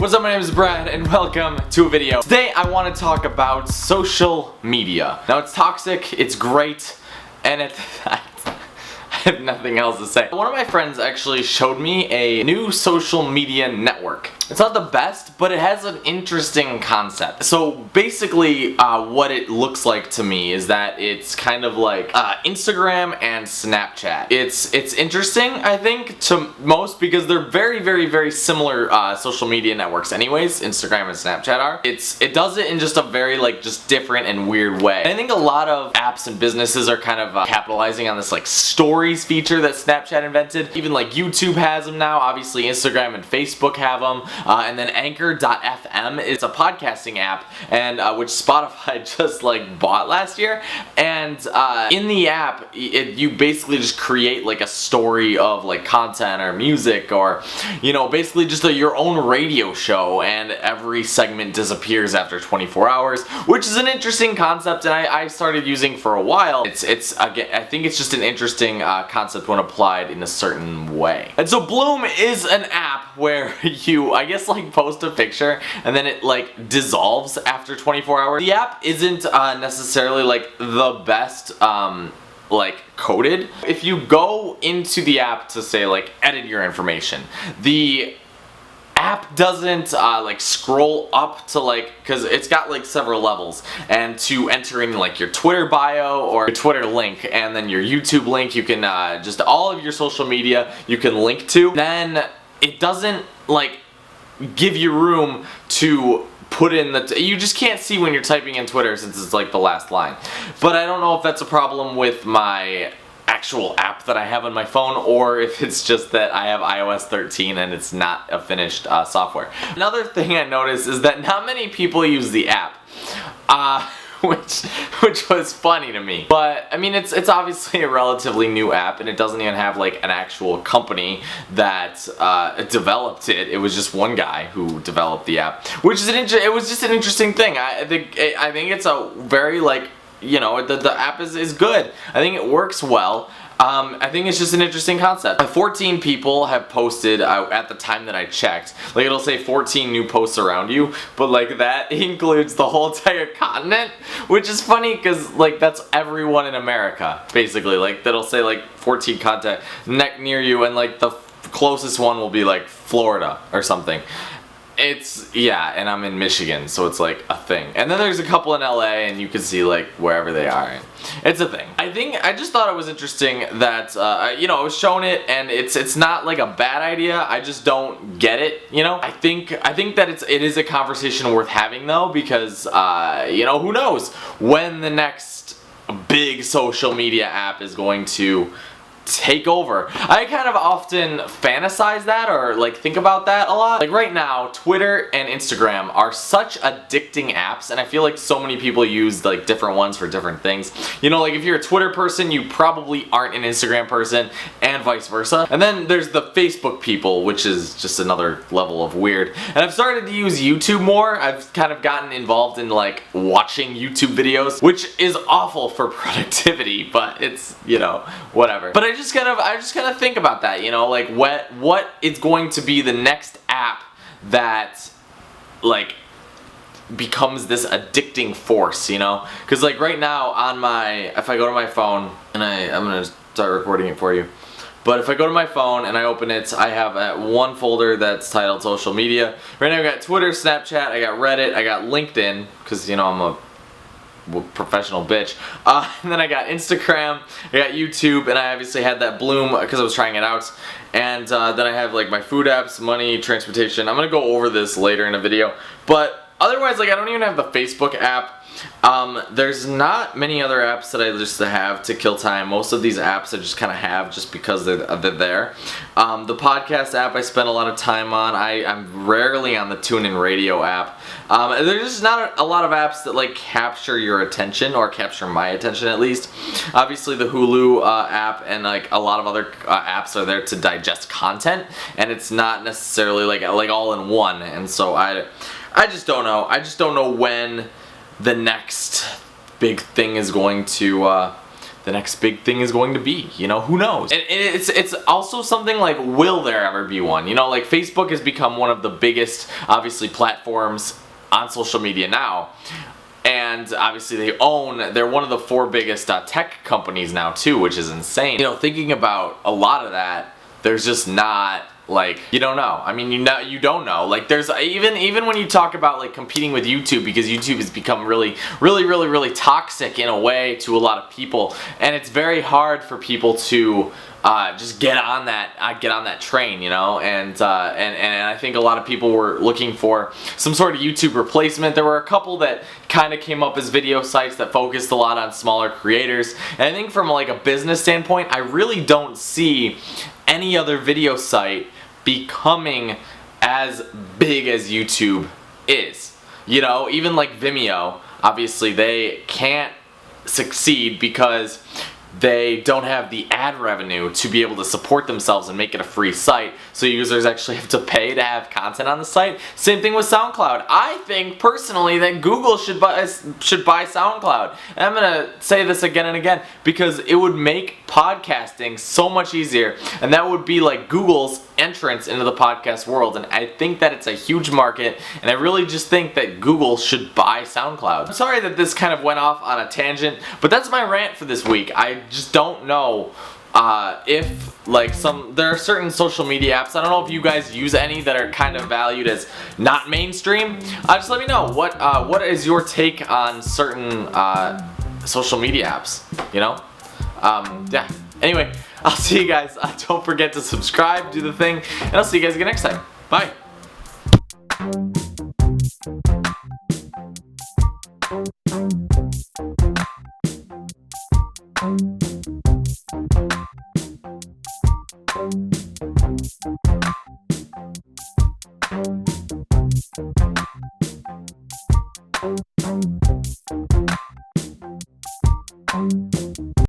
What's up, my name is Brad and welcome to a video. Today I want to talk about social media. Now it's toxic, it's great, and I have nothing else to say. One of my friends actually showed me a new social media network. It's not the best, but it has an interesting concept. So basically what it looks like to me is that it's kind of like Instagram and Snapchat. It's interesting, I think, to most because they're very similar social media networks anyways. Instagram and Snapchat are. It does it in just a very just different and weird way. And I think a lot of apps and businesses are kind of capitalizing on this stories feature that Snapchat invented. Even YouTube has them now. Obviously Instagram and Facebook have them. And then Anchor.fm is a podcasting app, and which Spotify just bought last year. And in the app, you basically just create a story of content or music, or basically just your own radio show, and every segment disappears after 24 hours, which is an interesting concept, and I started using for a while. It's again, I think it's just an interesting concept when applied in a certain way. And so Bloom is an app where you, I guess, post a picture and then it dissolves after 24 hours. The app isn't necessarily the best coded. If you go into the app to say edit your information, the app doesn't scroll up to because it's got several levels, and to enter in your Twitter bio or your Twitter link, and then your YouTube link, you can just all of your social media you can link to. Then it doesn't give you room to put in you just can't see when you're typing in Twitter, since it's the last line. But I don't know if that's a problem with my actual app that I have on my phone, or if it's just that I have iOS 13 and it's not a finished software. Another thing I noticed is that not many people use the app, which was funny to me. But I mean, it's obviously a relatively new app, and it doesn't even have an actual company that developed it. It was just one guy who developed the app, which is it was just an interesting thing. I think it's a very the app is good. I think it works well. I think it's just an interesting concept. 14 people have posted at the time that I checked. It'll say 14 new posts around you, but that includes the whole entire continent, which is funny because that's everyone in America basically. That'll say 14 contact near you, and the closest one will be Florida or something. Yeah, and I'm in Michigan, so it's a thing. And then there's a couple in LA, and you can see wherever they are. It's a thing. I just thought it was interesting that I was shown it, and it's not a bad idea. I just don't get it. I think that it is a conversation worth having though, because who knows when the next big social media app is going to take over. I kind of often fantasize that, or think about that a lot. Right now, Twitter and Instagram are such addicting apps, and I feel so many people use different ones for different things. If you're a Twitter person, you probably aren't an Instagram person, and vice versa. And then there's the Facebook people, which is just another level of weird. And I've started to use YouTube more. I've kind of gotten involved in watching YouTube videos, which is awful for productivity, but it's whatever. But I just kind of think about that, what is going to be the next app that becomes this addicting force, because right now if I go to my phone, and I'm gonna start recording it for you, but if I go to my phone and I open it, I have one folder that's titled social media. Right now I got Twitter, Snapchat, I got Reddit, I got LinkedIn, because I'm a professional bitch, and then I got Instagram, I got YouTube, and I obviously had that Bloom because I was trying it out, and then I have my food apps, money, transportation. I'm gonna go over this later in a video, but otherwise I don't even have the Facebook app. There's not many other apps that I just have to kill time. Most of these apps I just kind of have just because they're there. The podcast app I spend a lot of time on. I'm rarely on the TuneIn Radio app. There's just not a lot of apps that capture your attention, or capture my attention at least. Obviously the Hulu app and a lot of other apps are there to digest content, and it's not necessarily all in one. And so I just don't know. I just don't know when the next big thing is going to the next big thing is going to be. You know, who knows? And it's also something like, will there ever be one? You know, like Facebook has become one of the biggest, obviously, platforms on social media now. And obviously they're one of the 4 biggest tech companies now too, which is insane. You know, thinking about a lot of that, there's just not, like, you don't know. I mean, you don't know. Like, there's even when you talk about like competing with YouTube, because YouTube has become really toxic in a way to a lot of people, and it's very hard for people to just get on that train, you know. And I think a lot of people were looking for some sort of YouTube replacement. There were a couple that kind of came up as video sites that focused a lot on smaller creators, and I think from like a business standpoint, I really don't see any other video site becoming as big as YouTube is. You know, even like Vimeo, obviously they can't succeed because they don't have the ad revenue to be able to support themselves and make it a free site, so users actually have to pay to have content on the site. Same thing with SoundCloud. I think personally that Google should buy SoundCloud. And I'm gonna say this again and again because it would make podcasting so much easier, and that would be like Google's entrance into the podcast world. And I think that it's a huge market, and I really just think that Google should buy SoundCloud. I'm sorry that this kind of went off on a tangent, but that's my rant for this week. I just don't know if like there are certain social media apps, I don't know if you guys use any that are kind of valued as not mainstream. Just let me know what is your take on certain social media apps, you know. Yeah, anyway, I'll see you guys. Don't forget to subscribe, do the thing, and I'll see you guys again next time. Bye. Thank you.